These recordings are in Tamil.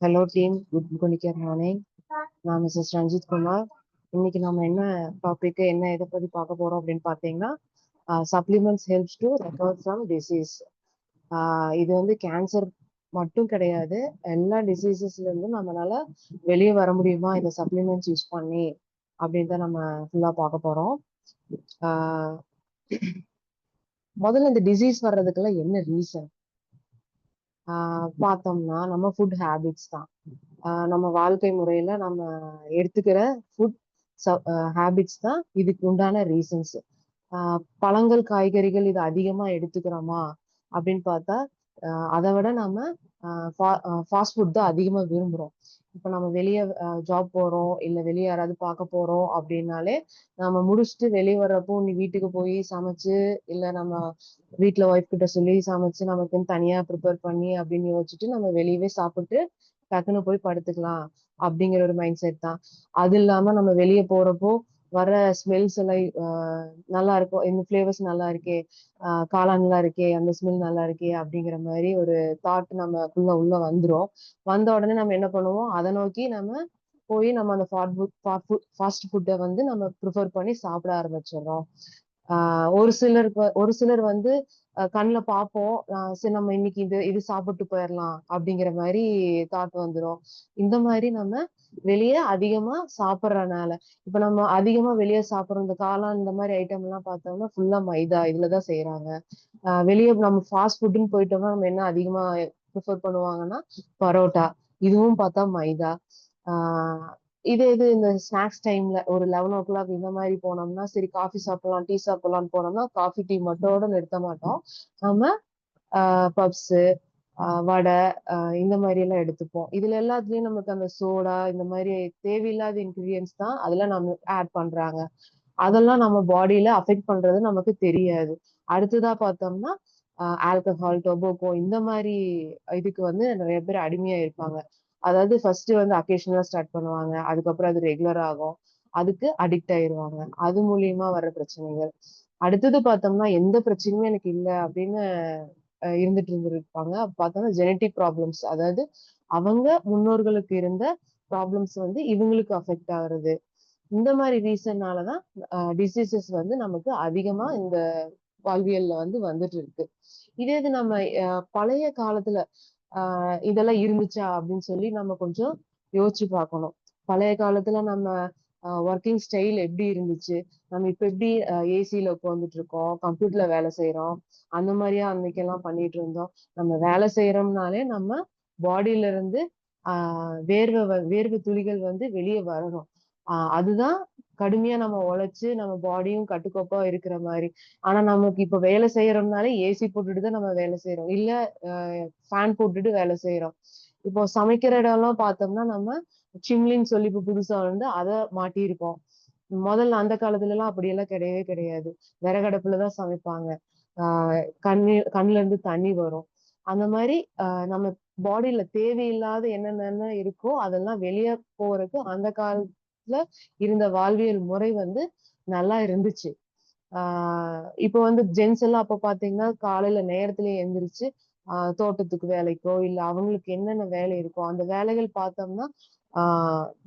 Hello team, good morning. நான் மிஸ்ஸஸ் ரஞ்சித் குமார். இன்னைக்கு நம்ம என்ன டாபிக் என்ன இதை பத்தி பார்க்க போறோம் அப்படின்னு பார்த்தீங்கன்னா, supplements helps to recover from disease. இது வந்து கேன்சர் மட்டும் கிடையாது, எல்லா டிசீசஸ்ல இருந்தும் நம்மளால வெளியே வர முடியுமா இந்த சப்ளிமெண்ட்ஸ் யூஸ் பண்ணி அப்படின்னு தான் நம்ம ஃபுல்லா பார்க்க போறோம். ஆஹ் முதல்ல இந்த டிசீஸ் வர்றதுக்கெல்லாம் என்ன ரீசன் பார்த்தோம்னா, நம்ம ஃபுட் ஹேபிட்ஸ் தான். நம்ம வாழ்க்கை முறையில நம்ம எடுத்துக்கிற ஃபுட் ஹேபிட்ஸ் தான் இதுக்கு உண்டான ரீசன்ஸ். பழங்கள் காய்கறிகள் இது அதிகமா எடுத்துக்கிறோமா அப்படின்னு பார்த்தா, அதை விட நம்ம ஃபாஸ்ட் ஃபுட் தான் அதிகமா விரும்புறோம். இப்ப நம்ம வெளியே ஜாப் போறோம், இல்ல வெளியே யாராவது பார்க்க போறோம் அப்படின்னாலே நம்ம முடிச்சுட்டு வெளியே வர்றப்போ நீ வீட்டுக்கு போய் சமைச்சு, இல்ல நம்ம வீட்டுல ஒய்ஃப் கிட்ட சொல்லி சமைச்சு நமக்குன்னு தனியா ப்ரிப்பேர் பண்ணி அப்படின்னு யோசிச்சுட்டு நம்ம வெளியவே சாப்பிட்டு டக்குன்னு போய் படுத்துக்கலாம் அப்படிங்கிற ஒரு மைண்ட் செட் தான். அது இல்லாம நம்ம வெளியே போறப்போ வர ஸ்மெல்ஸ் எல்லாம் நல்லா இருக்கும், இந்த ஃபிளேவர்ஸ் நல்லா இருக்கே, காளான் நல்லா இருக்கே, அந்த ஸ்மெல் நல்லா இருக்கே அப்படிங்கிற மாதிரி ஒரு தாட் நமக்குள்ள உள்ள வந்துரும். வந்த உடனே நம்ம என்ன பண்ணுவோம், அதை நோக்கி நம்ம போய் நம்ம அந்த ஃபாஸ்ட் ஃபுட்டை வந்து நம்ம ப்ரிஃபர் பண்ணி சாப்பிட ஆரம்பிச்சிடுறோம். ஒரு சிலர் வந்து கண்ணில் பார்ப்போம், சரி நம்ம இன்னைக்கு இது இது சாப்பிட்டு போயிடலாம் அப்படிங்கிற மாதிரி தாட் வந்துடும். இந்த மாதிரி நம்ம வெளியே அதிகமா சாப்பிட்றதுனால, இப்ப நம்ம அதிகமா வெளியே சாப்பிட்ற இந்த காளான் இந்த மாதிரி ஐட்டம் எல்லாம் பார்த்தோம்னா ஃபுல்லா மைதா இதுலதான் செய்யறாங்க. வெளியே நம்ம ஃபாஸ்ட் ஃபுட்னு போயிட்டோம்னா நம்ம என்ன அதிகமா ப்ரிஃபர் பண்ணுவாங்கன்னா பரோட்டா, இதுவும் பார்த்தா மைதா. ஆஹ் இது இந்த ஸ்நாக்ஸ் டைம்ல ஒரு 11 o'clock இந்த மாதிரி போனோம்னா சரி காஃபி சாப்பிடலாம் டீ சாப்பிடலாம்னு போனோம்னா காஃபி டீ மட்டும் நிறுத்த மாட்டோம். நம்ம பப்ஸு, வடை, இந்த மாதிரி எல்லாம் எடுத்துப்போம். இதுல எல்லாத்துலயும் நமக்கு அந்த சோடா இந்த மாதிரி தேவையில்லாத இன்கிரீடியன்ஸ் தான் அதெல்லாம் நம்ம ஆட் பண்றாங்க. அதெல்லாம் நம்ம பாடியில அஃபெக்ட் பண்றது நமக்கு தெரியாது. அடுத்ததா பார்த்தோம்னா ஆல்கஹால், டொபோக்கோ இந்த மாதிரி இதுக்கு வந்து நிறைய பேர் அடிமையா இருப்பாங்க. அதாவது ஃபர்ஸ்ட் வந்து அக்கேஷனலா ஸ்டார்ட் பண்ணுவாங்க, அதுக்கப்புறம் அது ரெகுலர் ஆகும், அதுக்கு அடிக்ட் ஆயிருவாங்க. அது மூலியமா வர பிரச்சனைகள். அடுத்தது பார்த்தோம்னா எந்த பிரச்சனையுமே எனக்கு இல்லை அப்படின்னு இருந்துட்டு இருந்திருப்பாங்க. பார்த்தோம்னா ஜெனட்டிக் ப்ராப்ளம்ஸ், அதாவது அவங்க முன்னோர்களுக்கு இருந்த ப்ராப்ளம்ஸ் வந்து இவங்களுக்கு அஃபெக்ட் ஆகுறது. இந்த மாதிரி ரீசன்னாலதான் டிசீசஸ் வந்து நமக்கு அதிகமா இந்த வாழ்வியல்ல வந்து வந்துட்டு இருக்கு. இதே இது நம்ம பழைய காலத்துல இதெல்லாம் இருந்துச்சா அப்படின்னு சொல்லி நம்ம கொஞ்சம் யோசிச்சு பார்க்கணும். பழைய காலத்துல நம்ம ஒர்க்கிங் ஸ்டைல் எப்படி இருந்துச்சு, நம்ம இப்ப எப்படி ஏசியில உட்காந்துட்டு இருக்கோம், கம்ப்யூட்டர்ல வேலை செய்யறோம், அந்த மாதிரியா அன்னைக்கெல்லாம் பண்ணிட்டு இருந்தோம். நம்ம வேலை செய்யறோம்னாலே நம்ம பாடியில இருந்து வேர்வை துளிகள் வந்து வெளியே வரணும். அதுதான் கடுமையா நம்ம உழைச்சு நம்ம பாடியும் கட்டுக்கோப்பா இருக்கிற மாதிரி. ஆனா நமக்கு இப்ப வேலை செய்யறோம்னாலே ஏசி போட்டுட்டு தான் நம்ம வேலை செய்யறோம், இல்ல ஃபேன் போட்டுட்டு வேலை செய்யறோம். இப்போ சமைக்கிற இடம்லாம் பார்த்தோம்னா நம்ம சிம்லின்னு சொல்லி இப்ப புதுசா வந்து அதை மாட்டியிருக்கோம். முதல்ல அந்த காலத்துல எல்லாம் அப்படியெல்லாம் கிடையவே கிடையாது. விறகடுப்புலதான் சமைப்பாங்க. கண்ணுல இருந்து தண்ணி வரும். அந்த மாதிரி நம்ம பாடியில தேவையில்லாத என்னென்ன இருக்கோ அதெல்லாம் வெளியே போறதுக்கு அந்த காலத்துல இருந்த வாழ்வியல் முறை வந்து நல்லா இருந்துச்சு. இப்போ வந்து ஜென்ஸ் எல்லாம் அப்ப பாத்தீங்கன்னா காலையில நேரத்திலேயே எந்திரிச்சு தோட்டத்துக்கு வேலைக்கோ இல்ல அவங்களுக்கு என்னென்ன வேலை இருக்கோ அந்த வேலைகள் பார்த்தோம்னா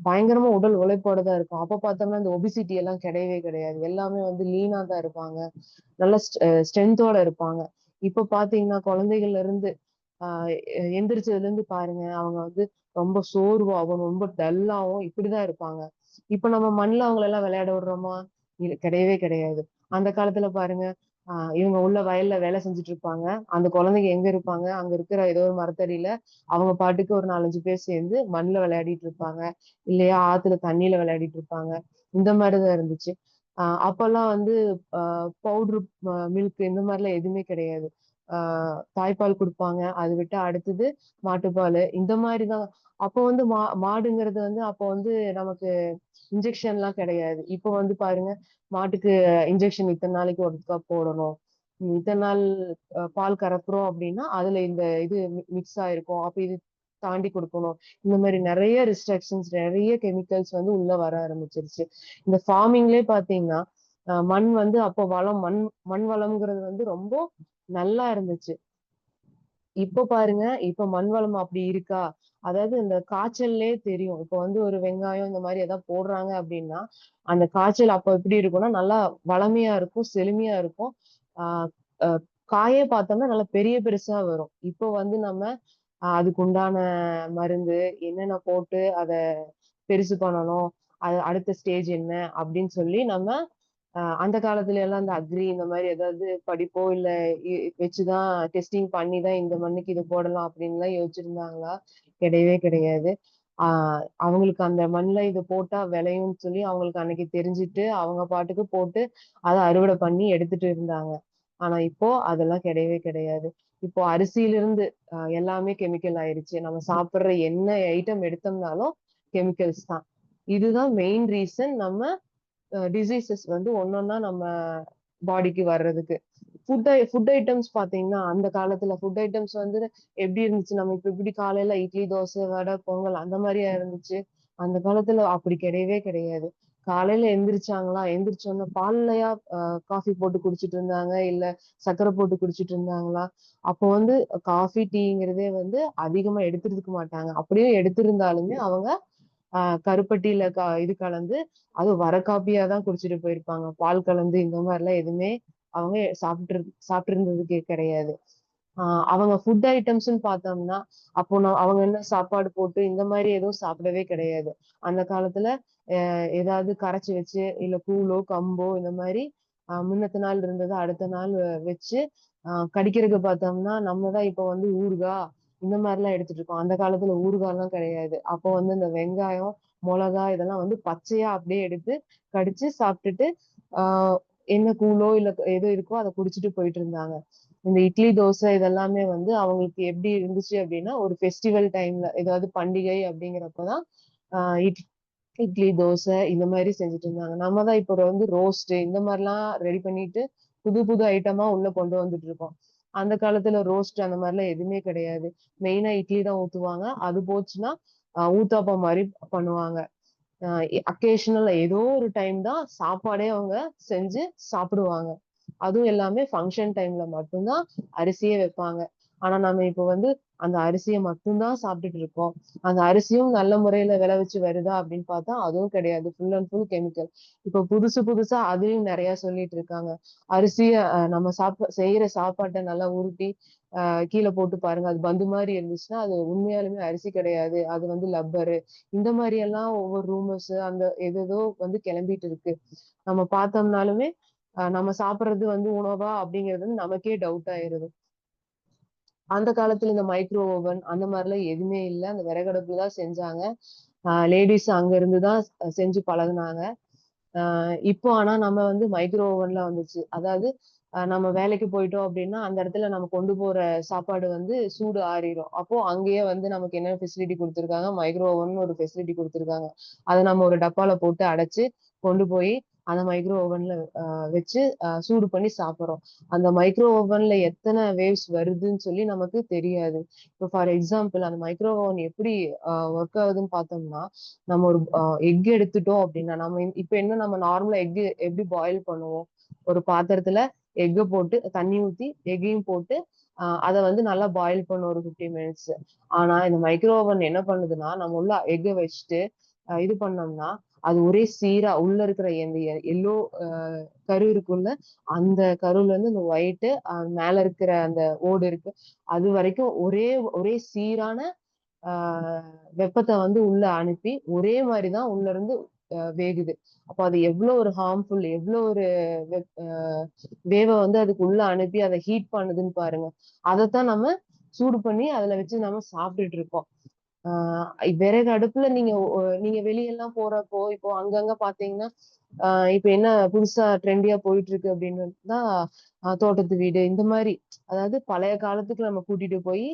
பயங்கரமா உடல் உழைப்போட தான் இருக்கும். அப்ப பார்த்தோம்னா இந்த ஒபிசிட்டி எல்லாம் கிடையவே கிடையாது, எல்லாமே வந்து லீனா தான் இருப்பாங்க, நல்ல ஸ்ட்ரென்த்தோட இருப்பாங்க. இப்ப பாத்தீங்கன்னா குழந்தைகள்ல இருந்து எந்திரிச்சதுல இருந்து பாருங்க, அவங்க வந்து ரொம்ப சோர்வாகவும் ரொம்ப டல்லாவும் இப்படிதான் இருப்பாங்க. இப்ப நம்ம மண்ணில் அவங்கள எல்லாம் விளையாட விடுறோமா? இது கிடையவே கிடையாது. அந்த காலத்துல பாருங்க, இவங்க உள்ள வயல்ல வேலை செஞ்சுட்டு இருப்பாங்க, அந்த குழந்தைங்க எங்க இருப்பாங்க, அங்க இருக்கிற ஏதோ ஒரு மரத்தடியில அவங்க பாட்டுக்கு ஒரு 4-5 பேர் சேர்ந்து மண்ணுல விளையாடிட்டு இருப்பாங்க, இல்லையா ஆத்துல தண்ணியில விளையாடிட்டு இருப்பாங்க. இந்த மாதிரிதான் இருந்துச்சு. அப்பெல்லாம் வந்து பவுட்ரு மில்க் இந்த மாதிரிலாம் எதுவுமே கிடையாது. தாய்ப்பால் கொடுப்பாங்க, அது விட்டு அடுத்தது மாட்டுப்பால் இந்த மாதிரிதான். அப்போ வந்து மாடுங்கிறது வந்து அப்போ வந்து நமக்கு இன்ஜெக்ஷன்லாம் கிடையாது. இப்போ வந்து பாருங்க, மாட்டுக்கு இன்ஜெக்ஷன் இத்தனை நாளைக்கு ஒருக்கா போடணும், இத்தனை நாள் பால் கறக்குறோம் அப்படின்னா அதுல இந்த இது மிக்ஸ் ஆயிருக்கும், அப்ப இது தாண்டி கொடுக்கணும். இந்த மாதிரி நிறைய ரிஸ்ட்ரிக்ஷன்ஸ், நிறைய கெமிக்கல்ஸ் வந்து உள்ள வர ஆரம்பிச்சிருச்சு. இந்த ஃபார்மிங்லேயே பாத்தீங்கன்னா மண் வந்து அப்போ வளம், மண் வளம்ங்கிறது வந்து ரொம்ப நல்லா இருந்துச்சு. இப்ப பாருங்க, இப்ப மண் வளம் அப்படி இருக்கா? அதாவது இந்த காய்ச்சல்லயே தெரியும். இப்ப வந்து ஒரு வெங்காயம் இந்த மாரி ஏதாவது போடுறாங்க அப்படின்னா, அந்த காய்ச்சல் அப்ப எப்படி இருக்கும்னா, நல்லா வளமையா இருக்கும், செழுமையா இருக்கும். ஆ அ காயே பார்த்தோம்னா நல்லா பெரிய பெருசா வரும். இப்போ வந்து நம்ம அதுக்கு உண்டான மருந்து, என்னென்ன போட்டு அத பெருசு பண்ணணும், அது அடுத்த ஸ்டேஜ் என்ன அப்படின்னு சொல்லி நம்ம அந்த காலத்துல எல்லாம் இந்த அக்ரி இந்த மாரி ஏதாவது படிப்போ, இல்ல இ வச்சுதான் டெஸ்டிங் பண்ணி தான் இந்த மண்ணுக்கு இது போடலாம் அப்டின்னுலாம் யோசிச்சிருந்தாங்களா? கிடையவே கிடையாது. ஆ அவங்களுக்கு அந்த மண்ல இது போட்டா விளையும்னு சொல்லி அவங்களுக்கு அன்னைக்கு தெரிஞ்சுட்டு, அவங்க பாட்டுக்கு போட்டு அத அறுவடை பண்ணி எடுத்துட்டு இருந்தாங்க. ஆனா இப்போ அதெல்லாம் கிடையவே கிடையாது. இப்போ அரிசியிலிருந்து எல்லாமே கெமிக்கல் ஆயிருச்சு. நம்ம சாப்பிடுற என்ன ஐட்டம் எடுத்தோம்னாலும் கெமிக்கல்ஸ் தான். இதுதான் மெயின் ரீசன் நம்ம டிசீசஸ் வந்து ஒண்ணொன்னா நம்ம பாடிக்கு வர்றதுக்கு. ஃபுட் ஐட்டம்ஸ் பார்த்தீங்கன்னா, அந்த காலத்துல ஃபுட் ஐட்டம்ஸ் வந்து எப்படி இருந்துச்சு? நம்ம இப்ப எப்படி காலையில இட்லி, தோசை, வடை, பொங்கல் அந்த மாரியா இருந்துச்சு? அந்த காலத்துல அப்படி கிடையவே கிடையாது. காலையில எந்திரிச்சாங்களா, எந்திரிச்ச உடனே பால்லயா காஃபி போட்டு குடிச்சிட்டு இருந்தாங்க, இல்ல சர்க்கரை போட்டு குடிச்சிட்டு இருந்தாங்களா? அப்போ வந்து காஃபி, டீங்கிறதே வந்து அதிகமா எடுத்திருக்க மாட்டாங்க. அப்படியே எடுத்திருந்தாலுமே அவங்க கருப்பட்டியில இது கலந்து, அதுவும் வர காப்பியா தான் குடிச்சிட்டு போயிருப்பாங்க. பால் கலந்து இந்த மாரிலாம் எதுவுமே அவங்க சாப்பிட்டிருந்ததுக்கே கிடையாது. ஆ அவங்க ஃபுட் ஐட்டம்ஸ்ன்னு பார்த்தோம்னா, அப்போ அவங்க என்ன சாப்பாடு போட்டு இந்த மாரி எதுவும் சாப்பிடவே கிடையாது. அந்த காலத்துல ஏதாவது கரைச்சு வச்சு, இல்ல கூழோ, கம்போ இந்த மாரி முன்னத்த நாள் இருந்தத அடுத்த நாள் வச்சு, கடிக்கிறதுக்கு பார்த்தோம்னா, நம்ம தான் இப்ப வந்து ஊறுகாய் இந்த மாரிலாம் எடுத்துட்டு இருக்கோம். அந்த காலத்துல ஊறுகாய்லாம் கிடையாது. அப்போ வந்து இந்த வெங்காயம், மொளகா இதெல்லாம் வந்து பச்சையா அப்படியே எடுத்து கடிச்சு சாப்பிட்டுட்டு, ஆ என்ன கூழோ, இல்ல எது இருக்கோ அத குடிச்சிட்டு போயிட்டு இருந்தாங்க. இந்த இட்லி, தோசை இதெல்லாமே வந்து அவங்களுக்கு எப்படி இருந்துச்சு அப்படின்னா, ஒரு ஃபெஸ்டிவல் டைம்ல ஏதாவது பண்டிகை அப்படிங்கிறப்ப தான் ஆ இட் இட்லி, தோசை இந்த மாரி செஞ்சுட்டு இருந்தாங்க. நம்ம தான் இப்போ வந்து ரோஸ்ட் இந்த மாரிலாம் ரெடி பண்ணிட்டு, புது புது ஐட்டமா உள்ள கொண்டு வந்துட்டு இருக்கோம். அந்த காலத்துல ரோஸ்ட் அந்த மாரிலாம் எதுவுமே கிடையாது. மெயினா இட்லி தான் ஊத்துவாங்க. அது போச்சுன்னா, ஊத்தாப்பம் மாரி பண்ணுவாங்க. அ அக்கேஷனல் ஏதோ ஒரு டைம் தான் சாப்பாடே அவங்க செஞ்சு சாப்பிடுவாங்க. அதுவும் எல்லாமே ஃபங்ஷன் டைம்ல மட்டும் தான் அரிசியே வைப்பாங்க. ஆனா நம்ம இப்ப வந்து அந்த அரிசிய மட்டும் தான் சாப்பிட்டுட்டு இருக்கோம். அந்த அரிசியும் நல்ல முறையில விளைவிச்சு வருதா அப்படின்னு பார்த்தா அதுவும் கிடையாது. Full and full chemical. இப்ப புதுசு புதுசா அதையும் நெறைய சொல்லிட்டு இருக்காங்க. அரிசிய நம்ம செய்யற சாப்பாட்ட நல்லா உருட்டி கீழ போட்டு பாருங்க. அது பந்து மாரி இருந்துச்சுன்னா, அது உண்மையாலுமே அரிசி கிடையாது. அது வந்து லப்பரு. இந்த மாரி எல்லாம் ஒவ்வொரு ரூமர்ஸ் அந்த ஏதேதோ வந்து கிளம்பிட்டு இருக்கு. நம்ம பார்த்தோம்னாலுமே, நம்ம சாப்பிடுறது வந்து உணவா அப்படிங்கிறது வந்து நமக்கே டவுட் ஆயிருது. அந்த காலத்துல இந்த மைக்ரோ ஓவன் அந்த மாரிலாம் எதுவுமே இல்ல. அந்த விறகடுப்புல தான் செஞ்சாங்க. லேடீஸ் அங்க இருந்து தான் செஞ்சு பழகுனாங்க. இப்போ ஆனா நம்ம வந்து மைக்ரோ ஓவன்லாம் வந்துச்சு. அதாவது நம்ம வேலைக்கு போயிட்டோம் அப்டின்னா, அந்த இடத்துல நம்ம கொண்டு போற சாப்பாடு வந்து சூடு ஆறிரும். அப்போ அங்கேயே வந்து நமக்கு என்ன ஃபெசிலிட்டி குடுத்துருக்காங்க, மைக்ரோ ஓவன்னு ஒரு ஃபெசிலிட்டி குடுத்துருக்காங்க. அத நம்ம ஒரு டப்பால போட்டு அடைச்சு, கொண்டு போய் அந்த மைக்ரோ ஓவன்ல வச்சு சூடு பண்ணி சாப்பிடுறோம். அந்த மைக்ரோ ஓவன்ல எத்தன வேவ்ஸ் வருதுன்னு சொல்லி நமக்கு தெரியாது. இப்போ ஃபார் எக்ஸாம்பிள் அந்த மைக்ரோ ஓவன் எப்படி ஒர்க் ஆகுதுன்னு பார்த்தோம்னா, நம்ம ஒரு எக் எடுத்துட்டோம் அப்டின்னா, இப்ப என்ன நம்ம நார்மலா எப்படி பாயில் பண்ணுவோம்? ஒரு பாத்திரத்துல எக்க போட்டு, தண்ணி ஊத்தி, எக்கையும் போட்டு, அத வந்து நல்லா பாயில் பண்ணும் ஒரு 15 மினிட்ஸ். ஆனா, இந்த மைக்ரோ ஓவன் என்ன பண்ணுதுன்னா, நம்ம உள்ள எக்க வச்சுட்டு, இது பண்ணோம்னா, அது ஒரே சீரா உள்ள இருக்கிற அந்த எல்லோ அ கரு இருக்குல்ல, அந்த கருவுல இருந்து இந்த ஒயிட்டு, மேல இருக்கிற அந்த ஓடு இருக்கு. அது வரைக்கும் ஒரே ஒரே சீரான ஆ வெப்பத்த வந்து உள்ள அனுப்பி, ஒரே மாரி தான் உள்ள இருந்து வேகுது. அப்ப அது எவ்ளோ ஒரு ஹார்ம்ஃபுல், எவ்ளோ ஒரு வெப் அ வேவ வந்து அதுக்கு உள்ள அனுப்பி அத ஹீட் பண்ணுதுன்னு பாருங்க. அதத்தான் நம்ம சூடு பண்ணி அதுல வச்சு நம்ம சாப்பிட்டுட்டு இருக்கோம். ஆ விறகு அடுப்புல நீங்க வெளியலாம் போறப்போ, இப்போ அங்கங்க பார்த்தீங்கன்னா, ஆ இப்ப என்ன புதுசா ட்ரெண்டியா போயிட்டு இருக்கு அப்படின்னு தான் தோட்டத்து வீடு இந்த மாரி. அதாவது பழைய காலத்துக்கு நம்ம கூட்டிட்டு போயி,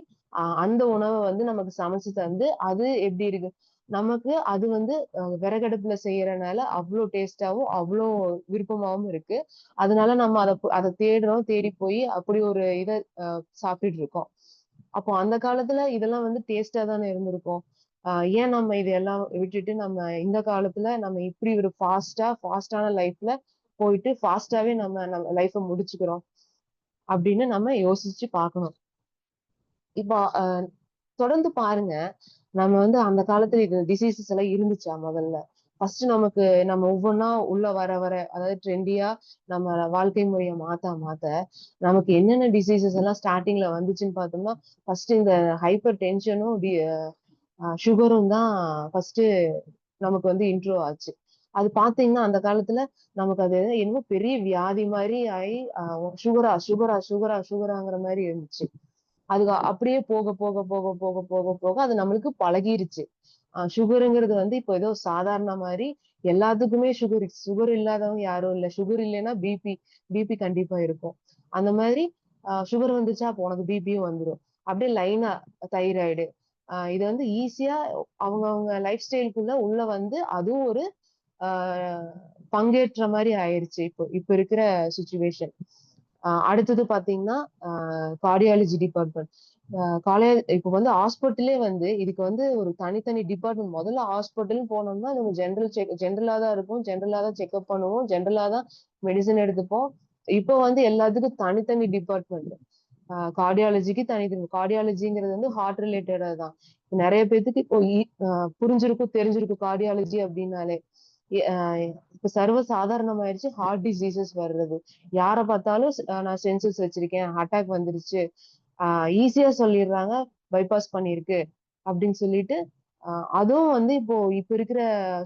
அந்த உணவ வந்து நமக்கு சமைச்சு தந்து, அது எப்படி இருக்கு? நமக்கு அது வந்து விறகடுப்புல செய்யறனால அவ்ளோ டேஸ்ட்டாவும், அவ்ளோ விருப்பமாவும் இருக்கு. அதனால நம்ம அத தேடுறோம். தேடி போய் அப்படி ஒரு இத அ சாப்பிட்டுட்டு இருக்கோம். அப்போ அந்த காலத்துல இதெல்லாம் வந்து டேஸ்ட்டா தானே இருந்திருக்கும். அ ஏன் நம்ம இதெல்லாம் விட்டுட்டு நம்ம இந்த காலத்துல நம்ம இப்படி ஒரு ஃபாஸ்டான லைஃப்ல போயிட்டு ஃபாஸ்ட்டாவே நம்ம நம்ம லைஃப முடிச்சுக்கிறோம் அப்படின்னு நம்ம யோசிச்சு பார்க்கணும். இப்போ தொடர்ந்து பாருங்க. நம்ம வந்து அந்த காலத்துல இது டிசீசஸ் எல்லாம் இருந்துச்சா முதல்ல? ஃபர்ஸ்ட் நமக்கு நம்ம ஒவ்வொன்னா உள்ள வர வர அதாவது ட்ரெண்டியா நம்ம வாழ்க்கை முறையை மாத்த மாத்த நமக்கு என்னென்ன டிசீசஸ் எல்லாம் ஸ்டார்டிங்ல வந்துச்சுன்னு பார்த்தோம்னா, ஃபர்ஸ்ட் இந்த ஹைப்பர் டென்ஷனும் சுகரும் தான் ஃபர்ஸ்ட் நமக்கு வந்து இன்ட்ரோ ஆச்சு. அது பாத்தீங்கன்னா அந்த காலத்துல நமக்கு அது என்னமோ பெரிய வியாதி மாதிரி ஆகி சுகரா சுகரா சுகரா சுகராங்கிற மாதிரி இருந்துச்சு. அது அப்படியே போக போக போக போக போக போக அது நம்மளுக்கு பழகிருச்சு. சுகருங்கிறது வந்து இப்போ ஏதோ சாதாரண மாதிரி எல்லாத்துக்குமே சுகர் சுகர் இல்லாதவங்க யாரும் இல்ல. சுகர் இல்லைன்னா பிபி கண்டிப்பா இருக்கும். அந்த மாதிரி சுகர் வந்துச்சா அப்போ உனக்கு பிபியும் வந்துடும். அப்படியே லைனா தைராய்டு இது வந்து ஈஸியா அவங்க லைஃப் ஸ்டைலுக்குள்ள உள்ள வந்து அதுவும் ஒரு ஆஹ் பங்கேற்ற மாதிரி ஆயிருச்சு இப்போ இப்ப இருக்கிற சுச்சுவேஷன். அடுத்தது பாத்தீங்கன்னா கார்டியாலஜி டிபார்ட்மெண்ட். காலேஜ் இப்ப வந்து ஹாஸ்பிட்டலே வந்து இதுக்கு வந்து ஒரு தனித்தனி டிபார்ட்மெண்ட். முதல்ல ஹாஸ்பிட்டல் போனோம்னா நம்ம ஜென்ரலா தான் இருக்கும், ஜென்ரலா தான் செக்அப் பண்ணுவோம், ஜென்ரலா தான் மெடிசன் எடுத்துப்போம். இப்போ வந்து எல்லாத்துக்கும் தனித்தனி டிபார்ட்மெண்ட். கார்டியாலஜிக்கு தனித்தனி. கார்டியாலஜிங்கிறது வந்து ஹார்ட் ரிலேட்டடா தான். நிறைய பேத்துக்கு இப்போ புரிஞ்சிருக்கும் தெரிஞ்சிருக்கும் கார்டியாலஜி அப்படின்னாலே. இப்ப சர்வ சாதாரணமாயிருச்சு ஹார்ட் டிசீசஸ் வர்றது. யார பார்த்தாலும் நான் சென்சஸ் வச்சிருக்கேன், அட்டாக் வந்துருச்சு, ஈஸியா சொல்லிடுறாங்க, பைபாஸ் பண்ணிருக்கு அப்படின்னு சொல்லிட்டு. அதுவும் வந்து இப்போ இப்ப இருக்கிற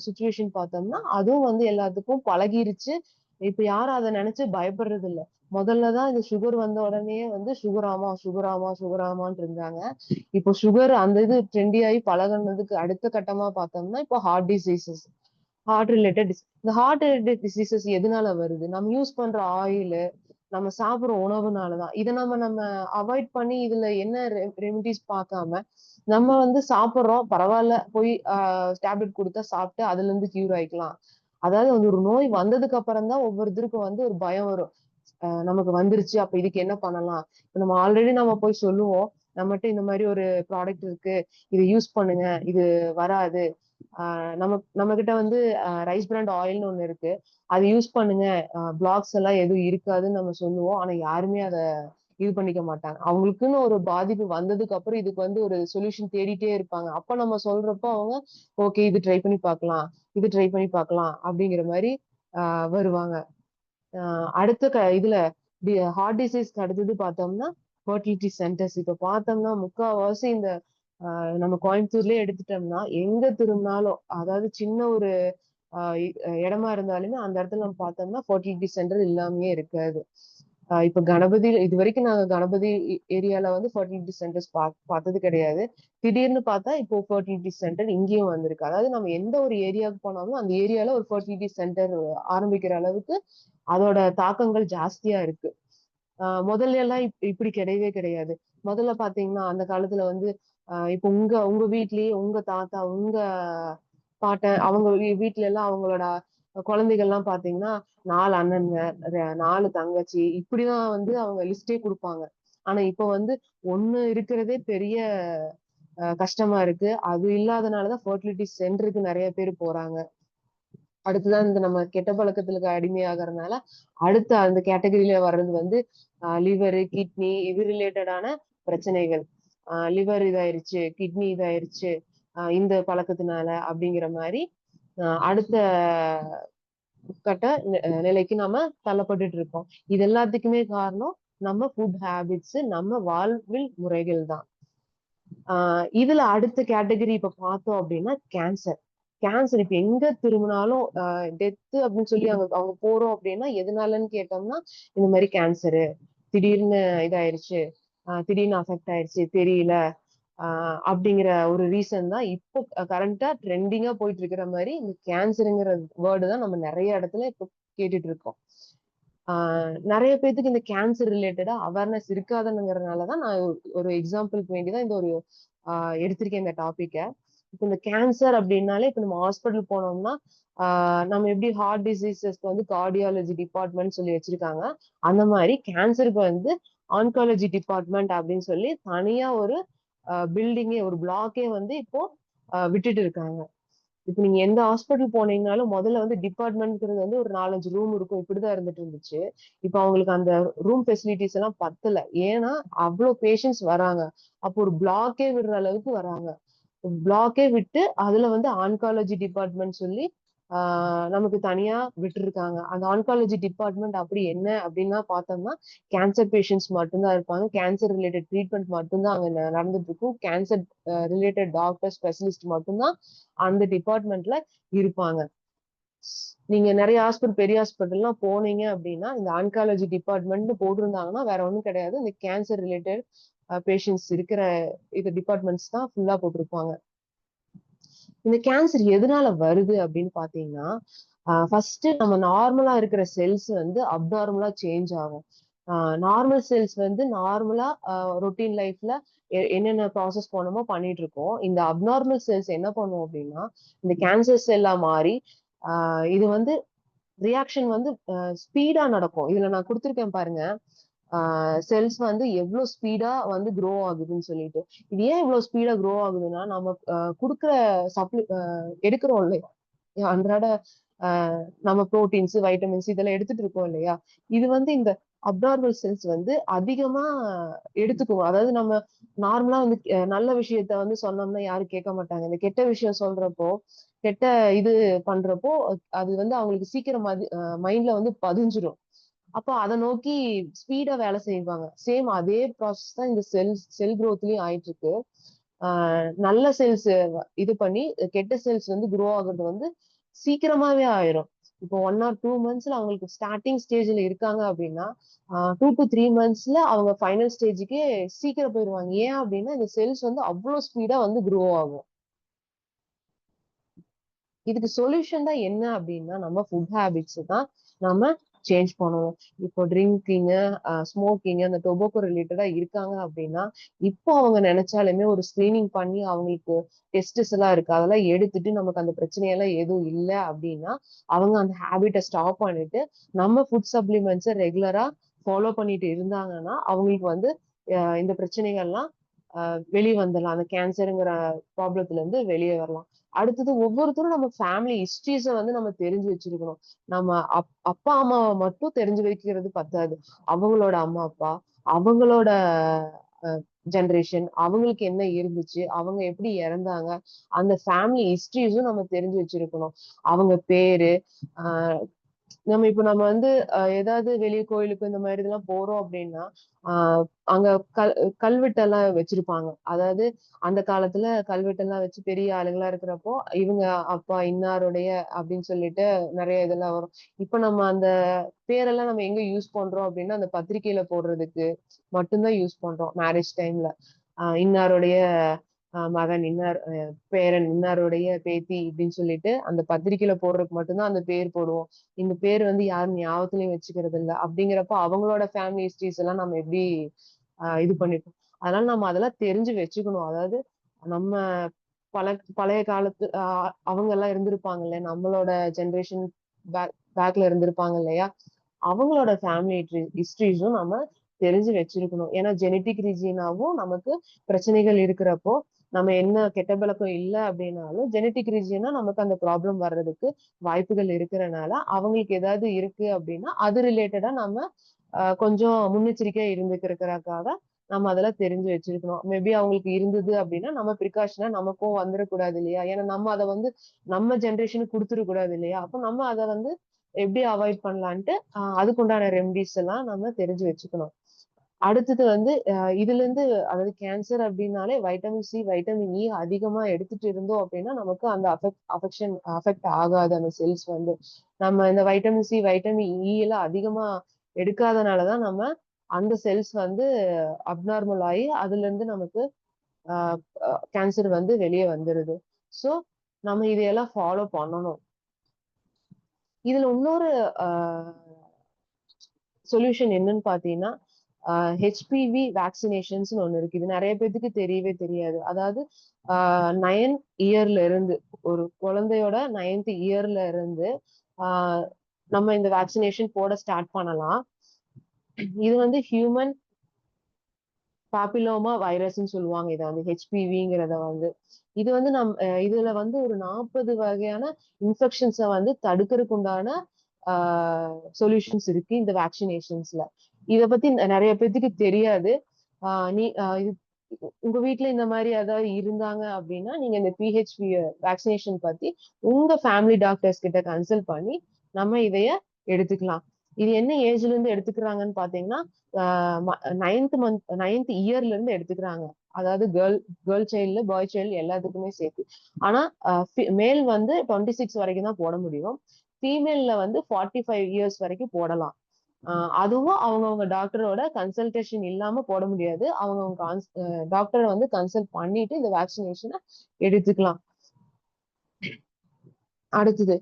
சுச்சுவேஷன் பார்த்தோம்னா அதுவும் வந்து எல்லாத்துக்கும் பழகிருச்சு. இப்ப யாரும் அதை நினைச்சு பயப்படுறது இல்ல. முதல்லதான் இந்த சுகர் வந்த உடனே வந்து சுகராமா சுகராமா சுகராமான்னு இருந்தாங்க. இப்போ சுகர் அந்த இது ட்ரெண்டி ஆகி பழகுனதுக்கு அடுத்த கட்டமா பார்த்தோம்னா இப்போ ஹார்ட் டிசீசஸ், ஹார்ட் ரிலேட்டட் இந்த ஹார்ட் ரிலேட்டட் டிசீசஸ் எதனால வருது? நம்ம யூஸ் பண்ற ஆயில், நம்ம சாப்பிடுற உணவுனாலதான். இதை நம்ம நம்ம அவாய்ட் பண்ணி இதுல என்ன ரெமிடிஸ் பார்க்காம நம்ம வந்து சாப்பிடுறோம், பரவாயில்ல போய் டேப்லெட் கொடுத்தா சாப்பிட்டு அதுல இருந்து கியூர் ஆயிக்கலாம். அதாவது வந்து ஒரு நோய் வந்ததுக்கு அப்புறம் தான் ஒவ்வொருத்தருக்கும் வந்து ஒரு பயம் வரும். நமக்கு வந்துருச்சு அப்ப இதுக்கு என்ன பண்ணலாம். நம்ம ஆல்ரெடி நம்ம போய் சொல்லுவோம், நம்மகிட்ட இந்த மாதிரி ஒரு ப்ராடக்ட் இருக்கு, இதை யூஸ் பண்ணுங்க, இது வராது. நம்ம கிட்ட வந்து ரைஸ் பிராண்ட் ஆயில்னு ஒண்ணு இருக்கு, அது யூஸ் பண்ணுங்க, பிளாக்ஸ் எல்லாம் எதுவும் இருக்காதுன்னு நம்ம சொல்லுவோம். ஆனா யாருமே அதை இது பண்ணிக்க மாட்டாங்க. அவங்களுக்குன்னு ஒரு பாதிப்பு வந்ததுக்கு அப்புறம் இதுக்கு வந்து ஒரு சொல்யூஷன் தேடிட்டே இருப்பாங்க. அப்ப நம்ம சொல்றப்போ அவங்க ஓகே இது ட்ரை பண்ணி பார்க்கலாம், இது ட்ரை பண்ணி பார்க்கலாம் அப்படிங்கிற மாதிரி வருவாங்க. அடுத்த இதுல ஹார்ட் டிசீஸ்க்கு அடுத்தது பார்த்தோம்னா ஃபர்டிலிட்டி சென்டர்ஸ். இப்ப பார்த்தோம்னா முக்கால்வாசி இந்த நம்ம கோயம்புத்தூர்லயே எடுத்துட்டோம்னா எங்க திரும்பினாலும், அதாவது சின்ன ஒரு இடமா இருந்தாலுமே அந்த இடத்துல நம்ம பார்த்தோம்னா ஃபர்டிலிட்டி சென்டர் இல்லாமயே இருக்காது. இப்ப கணபதி இது வரைக்கும் நாங்க கணபதி ஏரியால வந்து ஃபர்டிலிட்டி சென்டர்ஸ் பார்த்தது கிடையாது. திடீர்னு பார்த்தா இப்போ ஃபர்டிலிட்டி சென்டர் இங்கேயும் வந்திருக்கு. அதாவது நம்ம எந்த ஒரு ஏரியாவுக்கு போனாலும் அந்த ஏரியால ஒரு ஃபர்டிலிட்டி சென்டர் ஆரம்பிக்கிற அளவுக்கு அதோட தாக்கங்கள் ஜாஸ்தியா இருக்கு. முதல்ல எல்லாம் இப்படி கிடையவே கிடையாது. முதல்ல பாத்தீங்கன்னா அந்த காலத்துல வந்து இப்ப உங்க உங்க வீட்லயே உங்க தாத்தா உங்க பாட்டன் அவங்க வீட்ல எல்லாம் அவங்களோட குழந்தைகள் எல்லாம் பாத்தீங்கன்னா 4 அண்ணனுங்க, 4 தங்கச்சி, இப்படிதான் வந்து அவங்க லிஸ்டே கொடுப்பாங்க. ஆனா இப்ப வந்து ஒண்ணு இருக்கிறதே பெரிய கஷ்டமா இருக்கு. அது இல்லாதனாலதான் ஃபர்டிலிட்டி சென்டருக்கு நிறைய பேர் போறாங்க. அடுத்துதான் இந்த நம்ம கெட்ட பழக்கத்துக்கு அடிமையாகறதுனால அடுத்த அந்த கேட்டகரியில வர்றது வந்து லிவரு, கிட்னி இது ரிலேட்டடான பிரச்சனைகள். லிவர் இதாயிருச்சு, கிட்னி இதாயிருச்சு இந்த பழக்கத்தினால அப்படிங்கிற மாதிரி அடுத்த கட்ட நிலைக்கு நாம தள்ளப்பட்டுட்டு இருக்கோம். இது எல்லாத்துக்குமே காரணம் நம்ம ஃபுட் ஹேபிட்ஸ், நம்ம வாழ்வில் முறைகள் தான். இதுல அடுத்த கேட்டகரி இப்ப பார்த்தோம் அப்படின்னா கேன்சர். கேன்சர் இப்ப எங்க திரும்பினாலும் டெத்து அப்படின்னு சொல்லி அவங்க போறோம் அப்படின்னா எதனாலன்னு கேட்டோம்னா இந்த மாதிரி கேன்சரு திடீர்னு இதாயிருச்சு, திடீர்னு அஃபெக்ட் ஆயிருச்சு தெரியல, அப்படிங்கிற ஒரு ரீசன் தான் இப்போ கரண்டா ட்ரெண்டிங்கா போயிட்டு இருக்கிற மாதிரி இந்த கேன்சருங்கிற வேர்டு தான் நம்ம நிறைய இடத்துல இப்போ கேட்டுட்டு இருக்கோம். நிறைய பேத்துக்கு இந்த கேன்சர் ரிலேட்டடா அவேர்னஸ் இருக்காதுங்கிறதுனாலதான் நான் ஒரு எக்ஸாம்பிளுக்கு வேண்டிதான் இந்த ஒரு எடுத்திருக்கேன் இந்த டாபிக்க. இப்ப இந்த கேன்சர் அப்படின்னாலே இப்ப நம்ம ஹாஸ்பிட்டல் போனோம்னா நம்ம எப்படி ஹார்ட் டிசீசஸ்க்கு வந்து கார்டியாலஜி டிபார்ட்மெண்ட் சொல்லி வச்சிருக்காங்க, அந்த மாதிரி கேன்சருக்கு வந்து ஆன்காலஜி டிபார்ட்மெண்ட் அப்படின்னு சொல்லி தனியா ஒரு பில்டிங்கே ஒரு பிளாக்கே வந்து இப்போ விட்டுட்டு இருக்காங்க. இப்ப நீங்க எந்த ஹாஸ்பிட்டல் போனீங்கனாலும் முதல்ல வந்து டிபார்ட்மெண்ட்ங்கிறது வந்து ஒரு 4, 5 ரூம் இருக்கும். இப்படிதான் இருந்துட்டு இருந்துச்சு. இப்ப அவங்களுக்கு அந்த ரூம் ஃபெசிலிட்டிஸ் எல்லாம் பத்தல. ஏன்னா அவ்வளவு பேஷண்ட்ஸ் வராங்க. அப்போ ஒரு பிளாக்கே விடுற அளவுக்கு வராங்க. பிளாக்கே விட்டு அதுல வந்து ஆன்காலஜி டிபார்ட்மெண்ட் சொல்லி நமக்கு தனியா விட்டுருக்காங்க. அந்த ஆன்காலஜி டிபார்ட்மெண்ட் அப்படி என்ன அப்படின்னா பார்த்தோம்னா கேன்சர் பேஷண்ட்ஸ் மட்டும்தான் இருப்பாங்க. கேன்சர் ரிலேட்டட் ட்ரீட்மெண்ட் மட்டும்தான் அங்க நடந்துட்டு இருக்கும். கேன்சர் ரிலேட்டட் டாக்டர் ஸ்பெஷலிஸ்ட் மட்டும்தான் அந்த டிபார்ட்மெண்ட்ல இருப்பாங்க. நீங்க நிறைய ஹாஸ்பிட்டல் பெரிய ஹாஸ்பிட்டல்லாம் போனீங்க அப்படின்னா இந்த ஆன்காலஜி டிபார்ட்மெண்ட் போட்டிருந்தாங்கன்னா வேற ஒண்ணும் கிடையாது. இந்த கேன்சர் ரிலேட்டட் பேஷண்ட்ஸ் இருக்கிற இது டிபார்ட்மெண்ட்ஸ் தான் ஃபுல்லா போட்டிருப்பாங்க. இந்த கேன்சர் எதனால வருது அப்படின்னு பாத்தீங்கன்னா ஃபர்ஸ்ட் நம்ம நார்மலா இருக்கிற செல்ஸ் வந்து அப்நார்மலா சேஞ்ச் ஆகும். நார்மல் செல்ஸ் வந்து நார்மலா ரொட்டீன் லைஃப்ல என்னென்ன ப்ராசஸ் பண்ணணுமோ பண்ணிட்டு இருக்கோம். இந்த அப்நார்மல் செல்ஸ் என்ன பண்ணும் அப்படின்னா இந்த கேன்சர் செல்லா மாறி இது வந்து ரியாக்ஷன் வந்து ஸ்பீடா நடக்கும். இதுல நான் கொடுத்திருக்கேன் பாருங்க. செல்ஸ் வந்து எவ்வளவு ஸ்பீடா வந்து க்ரோ ஆகுதுன்னு சொல்லிட்டு. இது ஏன் இவ்வளவு ஸ்பீடா க்ரோ ஆகுதுன்னா நம்ம குடுக்குற சப்ளி எடுக்கிறோம் இல்லையா அன்றாட நம்ம புரோட்டீன்ஸ் வைட்டமின்ஸ் இதெல்லாம் எடுத்துட்டு இருக்கோம் இல்லையா. இது வந்து இந்த அப்நார்மல் செல்ஸ் வந்து அதிகமா எடுத்துக்குவோம். அதாவது நம்ம நார்மலா வந்து நல்ல விஷயத்த வந்து சொன்னோம்னா யாரும் கேட்க மாட்டாங்க. இந்த கெட்ட விஷயம் சொல்றப்போ கெட்ட இது பண்றப்போ அது வந்து அவங்களுக்கு சீக்கிரம் மைண்ட்ல வந்து பதிஞ்சிரும். அப்போ அதை நோக்கி ஸ்பீடா வேலை செய்வாங்க. சேம் அதே ப்ராசஸ் தான் இந்த செல் குரோத்லயும் ஆயிட்டு இருக்கு. நல்ல செல்ஸ் இது பண்ணி கெட்ட செல்ஸ் வந்து குரோ ஆகுறது வந்து சீக்கிரமாவே ஆயிரும். இப்போ 1 or 2 monthsல அவங்களுக்கு ஸ்டார்டிங் ஸ்டேஜ்ல இருக்காங்க அப்படின்னா 2 to 3 monthsல அவங்க ஃபைனல் ஸ்டேஜுக்கே சீக்கிரம் போயிருவாங்க. ஏன் அப்படின்னா இந்த செல்ஸ் வந்து அவ்வளவு ஸ்பீடா வந்து குரோ ஆகும். இதுக்கு சொல்யூஷன் தான் என்ன அப்படின்னா நம்ம ஃபுட் ஹேபிட்ஸ் தான் நம்ம சேஞ்ச் பண்ணணும். இப்போ ட்ரிங்கிங், ஸ்மோக்கிங் அந்த டொபாக்கோ ரிலேட்டடா இருக்காங்க அப்படின்னா இப்போ அவங்க நினைச்சாலுமே ஒரு ஸ்கிரீனிங் பண்ணி அவங்களுக்கு டெஸ்ட்ஸ் எல்லாம் இருக்கு. அதெல்லாம் எடுத்துட்டு நமக்கு அந்த பிரச்சனையெல்லாம் எதுவும் இல்லை அப்படின்னா அவங்க அந்த ஹேபிட்டை ஸ்டாப் பண்ணிட்டு நம்ம ஃபுட் சப்ளிமெண்ட்ஸை ரெகுலரா ஃபாலோ பண்ணிட்டு இருந்தாங்கன்னா அவங்களுக்கு வந்து இந்த பிரச்சனைகள்லாம் வெளியே வந்துடலாம். அந்த கேன்சருங்கிற ப்ராப்ளத்துல இருந்து வெளியே வரலாம். அடுத்தது ஒவ்வொருத்தரும் நம்ம ஃபேமிலி ஹிஸ்டரிஸ வந்து நம்ம தெரிஞ்சு வச்சிருக்கணும். நம்ம அப்பா அம்மாவை மட்டும் தெரிஞ்சு வைக்கிறது பத்தாது. அவங்களோட அம்மா அப்பா, அவங்களோட ஜெனரேஷன், அவங்களுக்கு என்ன இருந்துச்சு, அவங்க எப்படி இறந்தாங்க, அந்த ஃபேமிலி ஹிஸ்டரிஸும் நம்ம தெரிஞ்சு வச்சிருக்கணும். அவங்க பேரு, ஆஹ் நம்ம இப்ப நம்ம வந்து ஏதாவது வெளிய கோயிலுக்கு இந்த மாதிரி இதெல்லாம் போறோம் அப்படின்னா ஆஹ் அங்க கல் கல்வெட்டெல்லாம் வச்சிருப்பாங்க. அதாவது அந்த காலத்துல கல்வெட்டெல்லாம் வச்சு பெரிய ஆளுங்களா இருக்கிறப்போ இவங்க அப்பா இன்னாருடைய அப்படின்னு சொல்லிட்டு நிறைய இதெல்லாம் வரும். இப்ப நம்ம அந்த பேரெல்லாம் நம்ம எங்க யூஸ் பண்றோம் அப்படின்னா அந்த பத்திரிக்கையில போடுறதுக்கு மட்டும்தான் யூஸ் பண்றோம். மேரேஜ் டைம்ல இன்னாருடைய மகன் இன்னார், பேரன் இன்னாருடைய பேத்தி இப்படின்னு சொல்லிட்டு அந்த பத்திரிக்கையில போடுறதுக்கு மட்டும்தான் அந்த பேர் போடுவோம். இந்த பேர் வந்து யாரும் ஞாபகத்திலயும் வச்சுக்கிறது இல்ல. அப்படிங்கிறப்ப அவங்களோட ஃபேமிலி ஹிஸ்டரிஸ் எல்லாம் நம்ம எப்படி இது பண்ணிருக்கோம். அதனால நம்ம அதெல்லாம் தெரிஞ்சு வச்சுக்கணும். அதாவது நம்ம பல பழைய காலத்து அவங்க எல்லாம் இருந்திருப்பாங்கல்ல நம்மளோட ஜெனரேஷன் பேக்ல இருந்திருப்பாங்க இல்லையா. அவங்களோட ஃபேமிலி ஹிஸ்டரிஸும் நம்ம தெரிஞ்சு வச்சிருக்கணும். ஏன்னா ஜெனட்டிக் ரீஜியனாவும் நமக்கு பிரச்சனைகள் இருக்கிறப்போ நம்ம என்ன கெட்ட பழக்கம் இல்லை அப்படின்னாலும் ஜெனட்டிக் ரீஜியனா நமக்கு அந்த ப்ராப்ளம் வர்றதுக்கு வாய்ப்புகள் இருக்கிறனால அவங்களுக்கு ஏதாவது இருக்கு அப்படின்னா அது ரிலேட்டடா நம்ம கொஞ்சம் முன்னெச்சரிக்கையா இருந்துக்கிறதுக்காக நம்ம அதெல்லாம் தெரிஞ்சு வச்சிருக்கணும். மேபி அவங்களுக்கு இருந்தது அப்படின்னா நம்ம ப்ரிகாஷனா நமக்கும் வந்துடக்கூடாது இல்லையா. ஏன்னா நம்ம அதை வந்து நம்ம ஜென்ரேஷனுக்கு கொடுத்துடக்கூடாது இல்லையா. அப்ப நம்ம அதை வந்து எப்படி அவாய்ட் பண்ணலான்ட்டு அதுக்குண்டான ரெமடிஸ் எல்லாம் நம்ம தெரிஞ்சு வச்சுக்கணும். அடுத்தது வந்து இதுல இருந்து அதாவது கேன்சர் அப்படின்னாலே வைட்டமின் சி வைட்டமின் இ அதிகமா எடுத்துட்டு இருந்தோம் அப்படின்னா நமக்கு அந்த அஃபெக்ட் ஆகாது அந்த செல்ஸ் வந்து. நம்ம இந்த வைட்டமின் சி வைட்டமின் இ எல்லாம் அதிகமா எடுக்காதனாலதான் நம்ம அந்த செல்ஸ் வந்து அப்நார்மல் ஆகி அதுல இருந்து நமக்கு கேன்சர் வந்து வெளியே வந்துருது. சோ நம்ம இதையெல்லாம் ஃபாலோ பண்ணணும். இதுல இன்னொரு சொல்யூஷன் என்னன்னு பாத்தீங்கன்னா ஹெச்பிவி வேக்சினேஷன்ஸ் ஒண்ணு இருக்கு. இது நிறைய பேருக்கு தெரியவே தெரியாது. அதாவது 9 இயர்ல இருந்து ஒரு குழந்தையோட 9th இயர்ல இருந்து ஆஹ் நம்ம இந்த வேக்சினேஷன் போட ஸ்டார்ட் பண்ணலாம். இது வந்து ஹியூமன் பாப்பிலோமா வைரஸ்ன்னு சொல்லுவாங்க. இத வந்து ஹெச்பிவிங்கிறத வந்து. இது வந்து இதுல வந்து ஒரு 40 வகையான இன்ஃபெக்ஷன்ஸ வந்து தடுக்கிறதுக்கு உண்டான ஆ சொல்யூஷன்ஸ் இருக்கு இந்த வேக்சினேஷன்ஸ்ல. இத பத்தி நெறைய பேத்துக்கு தெரியாது. ஆ நீ இது உங்க வீட்ல இந்த மாரி ஏதாவது இருந்தாங்க அப்டின்னா, நீங்க இந்த பிஹெச்வி வேக்சினேஷன் பத்தி உங்க ஃபேமிலி டாக்டர்ஸ் கிட்ட கன்சல்ட் பண்ணி, நம்ம இதைய எடுத்துக்கலாம். இது என்ன ஏஜ்ல இருந்து எடுத்துக்கிறாங்கன்னு பார்த்தீங்கன்னா, ஆ ம 9த் இயர்ல இருந்து எடுத்துக்கிறாங்க. அதாவது கேர்ள் சைல்ட்ல, பாய் சைல்டு எல்லாத்துக்குமே சேர்த்து. ஆனா மேல் வந்து 26 வரைக்கும் தான் போட முடியும். ஃபீமேல்ல வந்து 45 இயர்ஸ் வரைக்கும் போடலாம். அ அதுவும் அவங்கவங்க டாக்டரோட கன்சல்டேஷன் இல்லாம போட முடியாது. அவங்கவங்க டாக்டர வந்து கன்சல்ட் பண்ணிட்டு இந்த வேக்சினேஷன எடுத்துக்கலாம். அடுத்தது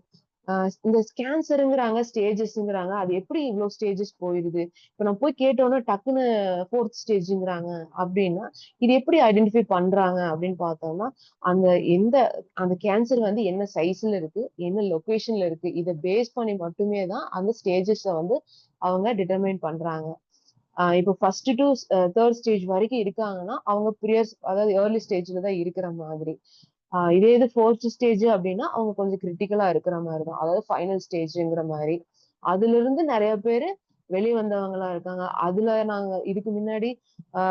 அ இந்த கேன்சர்ங்கிறாங்க, ஸ்டேஜஸ்ங்கிறாங்க. அது எப்படி இவ்ளோ ஸ்டேஜஸ் போயிருது? இப்ப நம்ம போய் கேட்டோம்னா டக்குனு 4த் ஸ்டேஜ்ங்கிறாங்க அப்டின்னா, இது எப்படி ஐடென்டிஃபை பண்றாங்க அப்டின்னு பார்த்தோம்னா, அந்த எந்த அந்த கேன்சர் வந்து என்ன சைஸ்ல இருக்கு? என்ன லொகேஷன்ல இருக்கு? இத பேஸ் பண்ணி மட்டுமே தான் அந்த ஸ்டேஜஸ வந்து அவங்க டிட்டர்மைன் பண்றாங்க. இப்போ 1 டூ 3 ஸ்டேஜ் வரைக்கும் இருக்காங்கன்னா, அவங்க அதாவது ஏர்லி ஸ்டேஜ்ல தான் இருக்கிற மாதிரி. இதே இது 4த் ஸ்டேஜ் அப்டின்னா, அவங்க கொஞ்சம் கிரிட்டிக்கலா இருக்கிற மாரி தான். அதாவது ஃபைனல் ஸ்டேஜ்ங்கிற மாரி. அதிலிருந்து நெறைய பேரு வெளிய வந்தவங்களா இருக்காங்க. அதுல நாங்க இதுக்கு முன்னாடி ஆ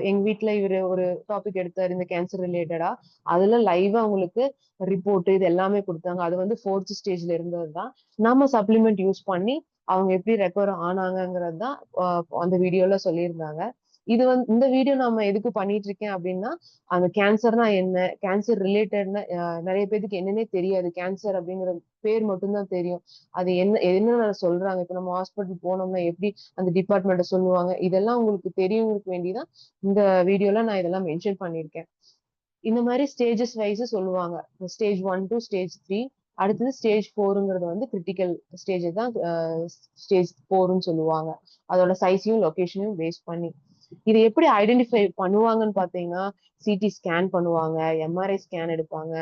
எங்க வீட்ல இவரு ஒரு டாபிக் எடுத்தாரு இந்த கேன்சர் ரிலேட்டடா. அதுல லைவா உங்களுக்கு ரிப்போர்ட் இது எல்லாமே குடுத்தாங்க. அது வந்து 4த் ஸ்டேஜ்ல இருந்தது தான். நம்ம சப்ளிமெண்ட் யூஸ் பண்ணி அவங்க எப்படி ரெக்கவர் ஆனாங்கங்கிறது தான் அந்த வீடியோல சொல்லியிருந்தாங்க. இந்த வீடியோ நம்ம எதுக்கு பண்ணிட்டு இருக்கேன் அப்டின்னா, அந்த கேன்சர்னா என்ன? கேன்சர் ரிலேட்டட்னா நெறைய பேத்துக்கு என்னன்னே தெரியாது. கேன்சர் அப்படிங்கிற பேர் மட்டும் தான் தெரியும். அது என்னென்ன சொல்றாங்க. இப்ப நம்ம ஹாஸ்பிட்டல் போனோம்னா எப்படி அந்த டிபார்ட்மெண்ட்ட சொல்லுவாங்க. இதெல்லாம் உங்களுக்கு தெரியவங்களுக்கு வேண்டி தான் இந்த வீடியோல நான் இதெல்லாம் மென்ஷன் பண்ணியிருக்கேன். இந்த மாரி ஸ்டேஜஸ் வைஸ் சொல்லுவாங்க. ஸ்டேஜ் 1 டூ ஸ்டேஜ் 3 அடுத்தது ஸ்டேஜ் 4ங்கிறது வந்து கிரிட்டிக்கல் ஸ்டேஜ் தான் ஸ்டேஜ் 4ன்னு சொல்லுவாங்க. அதோட சைஸையும், லொகேஷனையும் பேஸ் பண்ணி. இத எப்படி ஐடென்டிஃபை பண்ணுவாங்கன்னு பார்த்தீங்கன்னா, சிடி ஸ்கேன் பண்ணுவாங்க, எம்ஆர்ஐ ஸ்கேன் எடுப்பாங்க,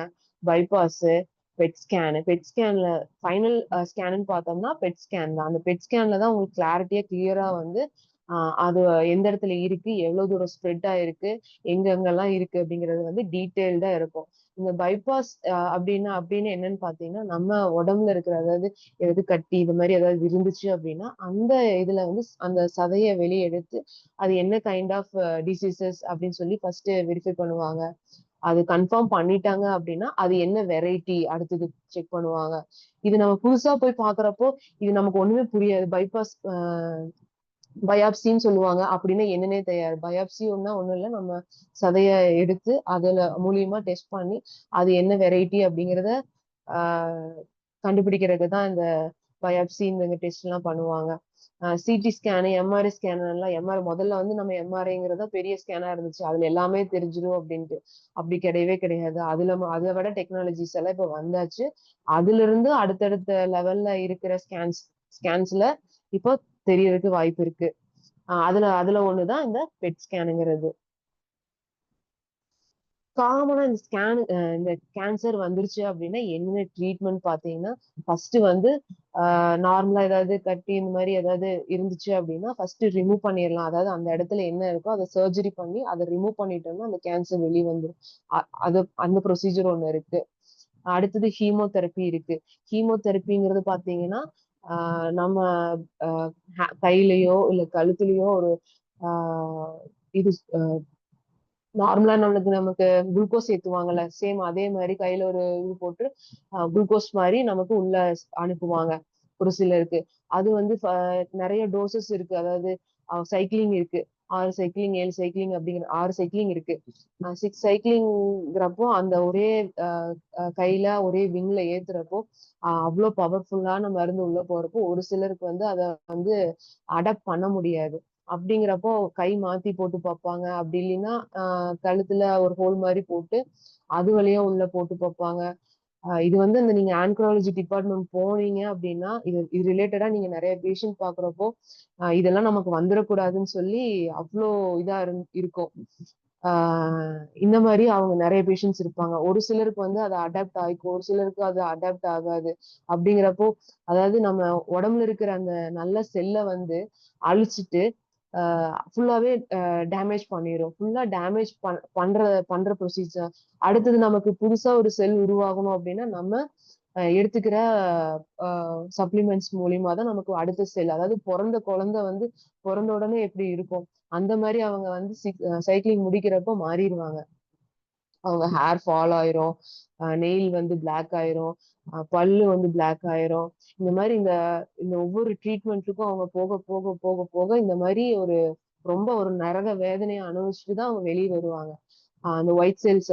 பைபாஸு, பெட் ஸ்கேனு. பெட் ஸ்கேன்ல ஃபைனல் ஸ்கேனுன்னு பார்த்தோம்னா, பெட் ஸ்கேன் தான். அந்த பெட் ஸ்கேன்ல தான் உங்களுக்கு கிளாரிட்டியா, கிளியரா வந்து அ அது எந்த இடத்துல இருக்கு, எவ்வளோ தூரம் ஸ்ப்ரெட் ஆயிருக்கு, எங்கெங்கலாம் இருக்கு அப்படிங்கிறது வந்து டீட்டெயில்டா இருக்கும். இந்த பைபாஸ் அப்படின்னு என்னன்னு பார்த்தீங்கன்னா, நம்ம உடம்புல இருக்கிற அதாவது எதாவது கட்டி இது மாரி ஏதாவது இருந்துச்சு அப்படின்னா, அந்த இதுல வந்து அந்த சதைய வெளிய எடுத்து அது என்ன கைண்ட் ஆஃப் டிசீசஸ் அப்படின்னு சொல்லி ஃபர்ஸ்ட் வெரிஃபை பண்ணுவாங்க. அது கன்ஃபார்ம் பண்ணிட்டாங்க அப்படின்னா, அது என்ன வெரைட்டி அடுத்தது செக் பண்ணுவாங்க. இது நம்ம புதுசா போய் பார்க்கிறப்போ, இது நமக்கு ஒண்ணுமே புரியாது. பயாப்சின்னு சொல்லுவாங்க. அப்படின்னா என்னன்னே தெரியாது. பயாப்சின்னா ஒண்ணும் இல்ல. நம்ம சதைய எடுத்து அதுல மூலியமா டெஸ்ட் பண்ணி, அது என்ன வெரைட்டி அப்படிங்கிறத ஆ கண்டுபிடிக்கிறதுக்கு தான் இந்த பயாப்சி இந்த டெஸ்ட்லாம் பண்ணுவாங்க. சிடி ஸ்கேனு, எம்ஆர்ஐ ஸ்கேன் முதல்ல வந்து நம்ம எம்ஆர்ஐங்கிறது பெரிய ஸ்கேனா இருந்துச்சு. அதுல எல்லாமே தெரிஞ்சிரும் அப்டின்ட்டு. அப்படி கிடையவே கிடையாது. அத விட டெக்னாலஜிஸ் எல்லாம் இப்ப வந்தாச்சு. அதிலிருந்து அடுத்தடுத்த லெவல்ல இருக்கிற ஸ்கேன்ஸ்ல இப்போ தெரியறதுக்கு வாய்ப்பு இருக்கு. அதுல அதுல ஒண்ணு தான் இந்த பெட் ஸ்கேனுங்கிறது. காமனா இந்த கேன்சர் வந்துருச்சு அப்டின்னா, என்ன ட்ரீட்மெண்ட் பார்த்தீங்கன்னா, ஃபர்ஸ்ட் வந்து நார்மலா ஏதாவது கட்டி இந்த மாரி ஏதாவது இருந்துச்சு அப்டின்னா, ஃபர்ஸ்ட் ரிமூவ் பண்ணிறலாம். அதாவது அந்த இடத்துல என்ன இருக்கோ அத சர்ஜரி பண்ணி அத ரிமூவ் பண்ணிட்டோம்னா, அந்த கேன்சர் வெளிய வந்துரும். அ அது அந்த ப்ரொசீஜர் ஒண்ணு இருக்கு. அடுத்தது ஹீமோதெரபி இருக்கு. ஹீமோதெரபிங்கிறது பார்த்தீங்கன்னா, ஆ நம்ம அ கையிலயோ, இல்ல கழுத்துலயோ ஒரு ஆ இது நார்மலா நமக்கு குளுக்கோஸ் ஏத்துவாங்கல்ல, சேம் அதே மாரி கையில ஒரு இது போட்டு குளுக்கோஸ் மாரி நமக்கு உள்ள அனுப்புவாங்க. ஒரு சிலருக்கு. அது வந்து நெறைய டோசஸ் இருக்கு. அதாவது சைக்கிளிங் இருக்கு. 6 சைக்கிளிங், 7 சைக்கிளிங் அப்படிங்கிற 6 சைக்கிளிங் இருக்கு. 6 சைக்கிளிங்கிறப்போ அந்த ஒரே அ அ கையில ஒரே விங்ல ஏத்துறப்போ, அவ்ளோ பவர்ஃபுல்லான மருந்து உள்ள போறப்போ, ஒரு சிலருக்கு வந்து அத வந்து அடாப்ட் பண்ண முடியாது. அப்படிங்கிறப்போ கை மாத்தி போட்டு பாப்பாங்க. அப்படி இல்லைன்னா, கழுத்துல ஒரு ஹோல் மாரி போட்டு, அது வழியா உள்ள போட்டு பாப்பாங்க. இது வந்து நீங்க ஆன்காலஜி டிபார்ட்மெண்ட் போனீங்க அப்படின்னா, இது இது ரிலேட்டடா நீங்க நெறைய பேஷண்ட் பார்க்குறப்போ, இதெல்லாம் நமக்கு வந்துரக்கூடாதுன்னு சொல்லி அவ்ளோ இதா இருக்கும். ஆ இந்த மாரி அவங்க நெறைய பேஷண்ட்ஸ் இருப்பாங்க. ஒரு சிலருக்கு வந்து அது அடாப்ட் ஆயிக்கும். ஒரு சிலருக்கு அது அடாப்ட் ஆகாது. அப்படிங்கிறப்போ, அதாவது நம்ம உடம்புல இருக்கிற அந்த நல்ல செல்ல வந்து அழிச்சுட்டு, ஃபுல்லாவே டேமேஜ் பண்ணிரும். ஃபுல்லா டேமேஜ் பண்ற ப்ரொசீஜர். அடுத்தது நமக்கு புதுசா ஒரு செல் உருவாகணும் அப்படின்னா நம்ம எடுத்துக்கிற சப்ளிமெண்ட்ஸ் மூலியமா தான் நமக்கு அடுத்த செல், அதாவது பொறந்த குழந்தை வந்து பொறந்த உடனே எப்படி இருக்கும் அந்த மாதிரி அவங்க வந்து சைக்கிளிங் முடிக்கிறப்போ மாறிடுவாங்க. அவங்க ஹேர் ஃபால் ஆயிரும், நெயில் வந்து பிளாக் ஆயிரும், பல்லு வந்து பிளாக் ஆயிரும். இந்த மாதிரி இந்த இந்த ஒவ்வொரு ட்ரீட்மெண்ட்டுக்கும் அவங்க போக போக போக போக இந்த மாதிரி ஒரு ரொம்ப ஒரு நரக வேதனையை அனுபவிச்சுட்டு தான் அவங்க வெளியே வருவாங்க. அந்த ஒயிட் செல்ஸ்,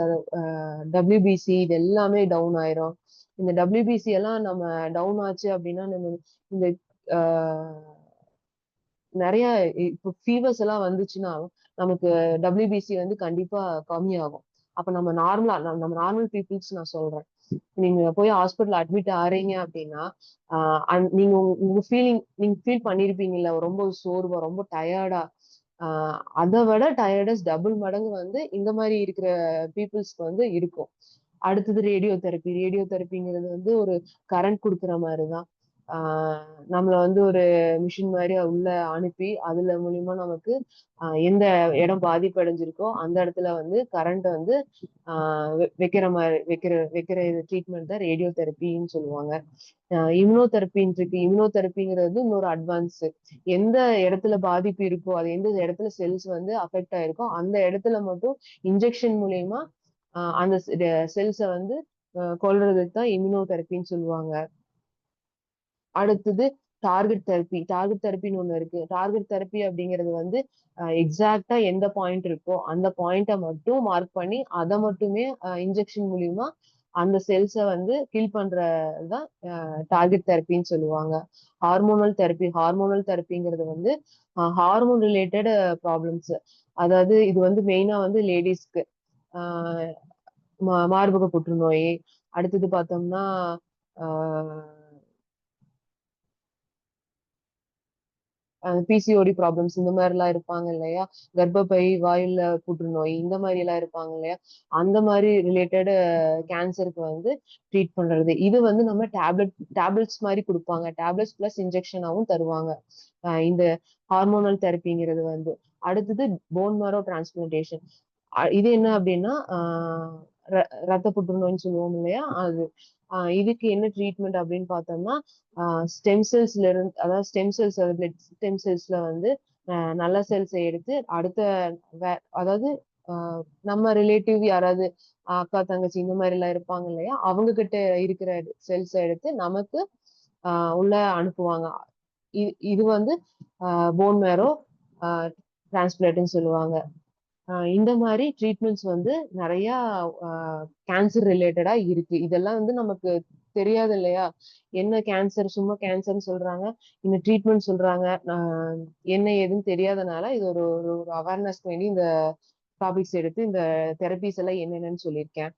டபிள்யூபிசி இது எல்லாமே டவுன் ஆயிரும். இந்த டபிள்யூபிசி எல்லாம் நம்ம டவுன் ஆச்சு அப்படின்னா நம்ம இந்த நிறைய இப்போ ஃபீவர்ஸ் எல்லாம் வந்துச்சுன்னா நமக்கு டபிள்யூபிசி வந்து கண்டிப்பா கம்மியாகும். அப்ப நம்ம நார்மல் பீப்புள்ஸ் நான் சொல்றேன். நீங்க போய் ஹாஸ்பிட்டல் அட்மிட் ஆறீங்க அப்படின்னா நீங்க உங்க நீங்க ஃபீல் பண்ணிருப்பீங்கல்ல, ரொம்ப சோர்வா ரொம்ப டயர்டா. அதை விட டயர்டஸ் டபுள் மடங்கு வந்து இந்த மாதிரி இருக்கிற பீப்புள்ஸ்க்கு வந்து இருக்கும். அடுத்தது ரேடியோ தெரப்பிங்கிறது வந்து ஒரு கரண்ட் கொடுக்குற மாதிரிதான். நம்மள வந்து ஒரு மிஷின் மாதிரி உள்ள அனுப்பி அதுல மூலியமா நமக்கு எந்த இடம் பாதிப்படைஞ்சிருக்கோ அந்த இடத்துல வந்து கரண்ட் வந்து வைக்கிற மாதிரி வைக்கிற ட்ரீட்மெண்ட் தான் ரேடியோ தெரப்பின்னு சொல்லுவாங்க. இம்யூனோதெரப்பிங்கிறது இன்னொரு அட்வான்ஸ். எந்த இடத்துல பாதிப்பு இருக்கோ, அது எந்த இடத்துல செல்ஸ் வந்து அஃபெக்ட் ஆயிருக்கோ அந்த இடத்துல மட்டும் இன்ஜெக்ஷன் மூலியமா அந்த செல்ஸை வந்து கொல்றதுக்கு தான் இம்யூனோதெரப்பின்னு சொல்லுவாங்க. அடுத்தது டார்கெட் தெரப்பின்னு ஒண்ணு இருக்கு. டார்கெட் தெரப்பி அப்படிங்கிறது வந்து எக்ஸாக்டா எந்த பாயிண்ட் இருக்கோ அந்த பாயிண்ட மட்டும் மார்க் பண்ணி அதை மட்டுமே இன்ஜெக்ஷன் மூலியமா அந்த செல்ஸை வந்து கில் பண்றதுதான் டார்கெட் தெரப்பின்னு சொல்லுவாங்க. ஹார்மோனல் தெரப்பிங்கிறது வந்து ஹார்மோன் ரிலேட்டட் ப்ராப்ளம்ஸ். அதாவது இது வந்து மெயினா வந்து லேடிஸ்க்கு மார்பக புற்றுநோய், அடுத்தது பார்த்தோம்னா பிசிஓடி ப்ராப்ளம்ஸ் இந்த மாதிரி எல்லாம் இருப்பாங்க இல்லையா, கர்ப்பப்பை வாயில புற்றுநோய் இந்த மாதிரி எல்லாம் இருப்பாங்க இல்லையா, அந்த மாதிரி ரிலேட்டட் கேன்சருக்கு வந்து ட்ரீட் பண்றது. இது வந்து நம்ம டேப்லெட்ஸ் மாதிரி கொடுப்பாங்க, டேப்லெட்ஸ் பிளஸ் இன்ஜெக்ஷனாவும் தருவாங்க இந்த ஹார்மோனல் தெரப்பிங்கிறது வந்து. அடுத்தது போன் மேரோ டிரான்ஸ்பிளான்டேஷன். இது என்ன அப்படின்னா ரத்த புற்றுநோய்னு சொல்லுவோம் இல்லையா அது. இதுக்கு என்ன ட்ரீட்மெண்ட் அப்படின்னு பார்த்தோம்னா ஸ்டெம் செல்ஸ்ல இருந்து, அதாவது பிளட் ஸ்டெம் செல்ஸ்ல வந்து நல்ல செல்ஸை எடுத்து அடுத்த அதாவது நம்ம ரிலேட்டிவ் யாராவது அக்கா தங்கச்சி இந்த மாதிரி எல்லாம் இருப்பாங்க இல்லையா, அவங்க கிட்ட இருக்கிற செல்ஸை எடுத்து நமக்கு உள்ள அனுப்புவாங்க. இது வந்து போன் மேரோ டிரான்ஸ்பிளான்ட்னு சொல்லுவாங்க. இந்த மாதிரி ட்ரீட்மெண்ட்ஸ் வந்து நிறைய கேன்சர் ரிலேட்டடா இருக்கு. இதெல்லாம் வந்து நமக்கு தெரியாது இல்லையா, என்ன கேன்சர் சும்மா கேன்சர்னு சொல்றாங்க, இந்த ட்ரீட்மெண்ட் சொல்றாங்க. என்ன ஏதுன்னு தெரியாதனால இது ஒரு ஒரு அவேர்னஸ் வேண்டி இந்த டாபிக்ஸ் எடுத்து இந்த தெரபிஸ் எல்லாம் என்னென்னு சொல்லியிருக்கேன்.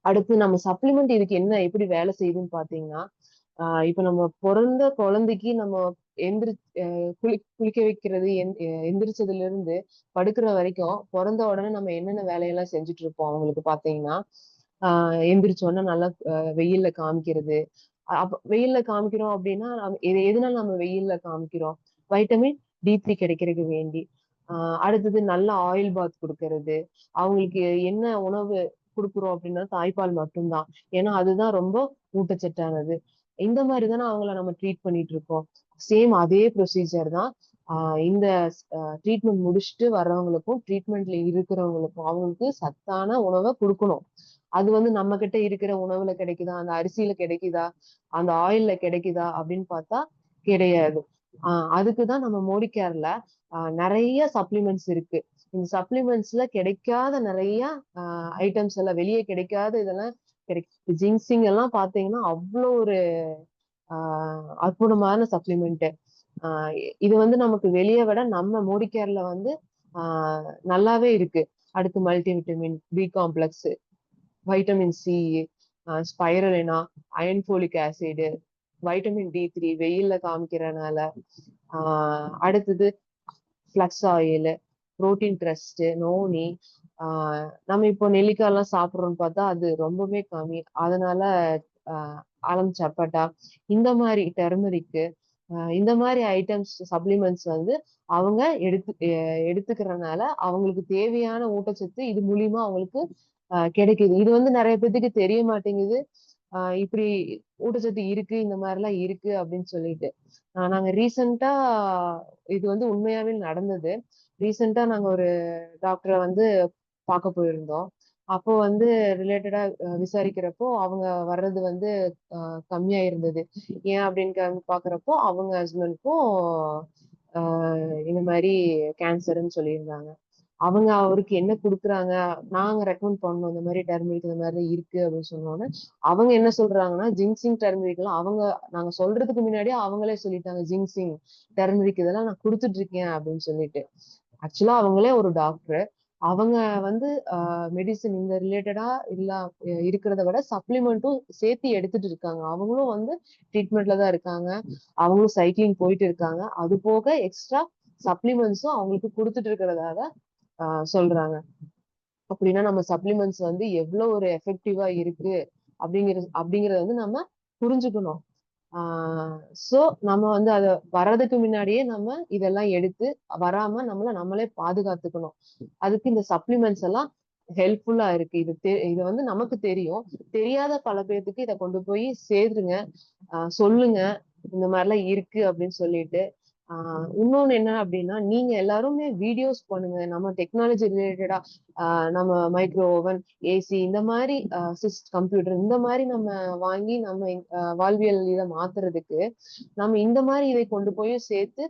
அடுத்து நம்ம சப்ளிமெண்ட் இதுக்கு என்ன எப்படி வேலை செய்யுதுன்னு பாத்தீங்கன்னா, இப்ப நம்ம பிறந்த குழந்தைக்கு நம்ம குளிக்க வைக்கிறது, எந்திரிச்சதுல இருந்து படுக்கிற வரைக்கும் பிறந்த உடனே நம்ம என்னென்ன வேலையெல்லாம் செஞ்சுட்டு இருப்போம் அவங்களுக்கு பாத்தீங்கன்னா, எந்திரிச்ச உடனே நல்லா வெயில்ல காமிக்கிறது. அப்ப வெயில்ல காமிக்கிறோம் அப்படின்னா எதனால நம்ம வெயில்ல காமிக்கிறோம், வைட்டமின் D3 கிடைக்கிறதுக்கு வேண்டி. அடுத்தது நல்ல ஆயில் பாத் கொடுக்கறது. அவங்களுக்கு என்ன உணவு கொடுக்குறோம் அப்படின்னா தாய்ப்பால் மட்டும்தான், ஏன்னா அதுதான் ரொம்ப ஊட்டச்சத்தானது. இந்த மாதிரி தானே அவங்கள நம்ம ட்ரீட் பண்ணிட்டு இருக்கோம். சேம் அதே ப்ரொசீஜர் தான் இந்த ட்ரீட்மெண்ட் முடிச்சுட்டு வர்றவங்களுக்கும் ட்ரீட்மெண்ட்ல இருக்கிறவங்களுக்கும் அவங்களுக்கு சத்தான உணவை கொடுக்கணும். அது வந்து நம்ம கிட்ட இருக்கிற உணவுல கிடைக்குதா, அந்த அரிசியில கிடைக்குதா, அந்த ஆயில்ல கிடைக்குதா அப்படின்னு பார்த்தா கிடையாது. அதுக்குதான் நம்ம மோடி கேர்ல நிறைய சப்ளிமெண்ட்ஸ் இருக்கு. இந்த சப்ளிமெண்ட்ஸ்ல கிடைக்காத நிறைய ஐட்டம்ஸ் எல்லாம், வெளியே கிடைக்காத இதெல்லாம் கிடைக்கும். ஜிங்சிங் எல்லாம் பாத்தீங்கன்னா அவ்வளோ ஒரு அற்புதமான சப்ளிமெண்ட். இது வந்து நமக்கு வெளியே விட நம்ம மோடி கேர்ல வந்து நல்லாவே இருக்கு. அடுத்து multi vitamin B complex, vitamin C, spirulina, iron folic acid, vitamin D3 வெயில்ல காமிக்கிறனால. அடுத்தது flax oil, protein trust, noni. நம்ம இப்போ நெல்லிக்காய் எல்லாம் சாப்பிடுறோம்னு பார்த்தா அது ரொம்பவே கம்மி. அதனால ஆலம் சப்பட்டா இந்த மாதிரி டெர்மரிக்கு, இந்த மாதிரி ஐட்டம்ஸ் சப்ளிமெண்ட்ஸ் வந்து அவங்க எடுத்துக்கிறனால அவங்களுக்கு தேவையான ஊட்டச்சத்து இது மூலியமா அவங்களுக்கு கிடைக்குது. இது வந்து நிறைய பேத்துக்கு தெரிய மாட்டேங்குது. இப்படி ஊட்டச்சத்து இருக்கு, இந்த மாதிரி எல்லாம் இருக்கு அப்படின்னு சொல்லிட்டு நாங்க ரீசெண்டா இது வந்து உண்மையாவே நடந்தது. ரீசெண்டா நாங்க ஒரு டாக்டரை வந்து பார்க்க போயிருந்தோம். அப்போ வந்து ரிலேட்டடா விசாரிக்கிறப்போ அவங்க வர்றது வந்து கம்மியா இருந்தது. ஏன் அப்படின்னு பாக்குறப்போ அவங்க ஹஸ்பண்ட்க்கும் இந்த மாதிரி கேன்சர்ன்னு சொல்லியிருந்தாங்க. அவங்க அவருக்கு என்ன குடுக்குறாங்க, நாங்க ரெக்கமெண்ட் பண்ணோம் இந்த மாதிரி டர்மரிக் இந்த மாதிரி இருக்கு அப்படின்னு சொன்னோன்னே அவங்க என்ன சொல்றாங்கன்னா ஜிங்சிங் டர்மரிக் எல்லாம் அவங்க நாங்க சொல்றதுக்கு முன்னாடியே அவங்களே சொல்லிட்டாங்க ஜிங்சிங் டர்மரிக் இதெல்லாம் நான் கொடுத்துட்டு இருக்கேன் அப்படின்னு சொல்லிட்டு. ஆக்சுவலா அவங்களே ஒரு டாக்டர். அவங்க வந்து மெடிசன் இந்த ரிலேட்டடா இல்ல இருக்கிறத விட சப்ளிமெண்ட்டும் சேர்த்து எடுத்துட்டு இருக்காங்க. அவங்களும் வந்து ட்ரீட்மெண்ட்ல தான் இருக்காங்க. அவங்களும் சைக்கிளிங் போயிட்டு இருக்காங்க. அது போக எக்ஸ்ட்ரா சப்ளிமெண்ட்ஸும் அவங்களுக்கு கொடுத்துட்டு இருக்கிறதாக சொல்றாங்க. அப்படின்னா நம்ம சப்ளிமெண்ட்ஸ் வந்து எவ்வளவு ஒரு எஃபெக்டிவா இருக்கு அப்படிங்கறத வந்து நம்ம புரிஞ்சுக்கணும். சோ நம்ம வந்து அத வர்றதுக்கு முன்னாடியே நம்ம இதெல்லாம் எடுத்து வராம நம்மளே பாதுகாத்துக்கணும். அதுக்கு இந்த சப்ளிமெண்ட்ஸ் எல்லாம் ஹெல்ப்ஃபுல்லா இருக்கு. இது வந்து நமக்கு தெரியும். தெரியாத பல பேர்த்துக்கு இதை கொண்டு போய் சேருங்க, சொல்லுங்க இந்த மாதிரிலாம் இருக்கு அப்படின்னு சொல்லிட்டு. இன்னொன்னு என்ன அப்படின்னா நீங்க எல்லாருமே வீடியோஸ் பண்ணுங்க. நம்ம டெக்னாலஜி ரிலேட்டடா நம்ம மைக்ரோ ஓவன், ஏசி இந்த மாதிரி கம்ப்யூட்டர் இந்த மாதிரி நம்ம வாங்கி நம்ம வாழ்வியல் இதை மாத்துறதுக்கு நம்ம இந்த மாதிரி இதை கொண்டு போய் சேர்த்து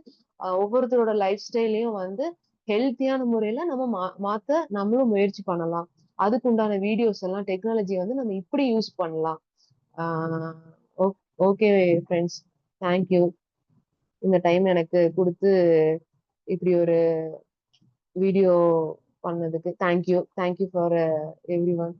ஒவ்வொருத்தரோட லைஃப் ஸ்டைலையும் வந்து ஹெல்த்தியான முறையில நம்ம மாத்த நம்மளும் முயற்சி பண்ணலாம். அதுக்கு உண்டான வீடியோஸ் எல்லாம் டெக்னாலஜி வந்து நம்ம இப்படி யூஸ் பண்ணலாம். Okay friends, thank you. இந்த டைம் எனக்கு கொடுத்து இப்படி ஒரு வீடியோ பண்ணதுக்கு thank you. Thank you for every one.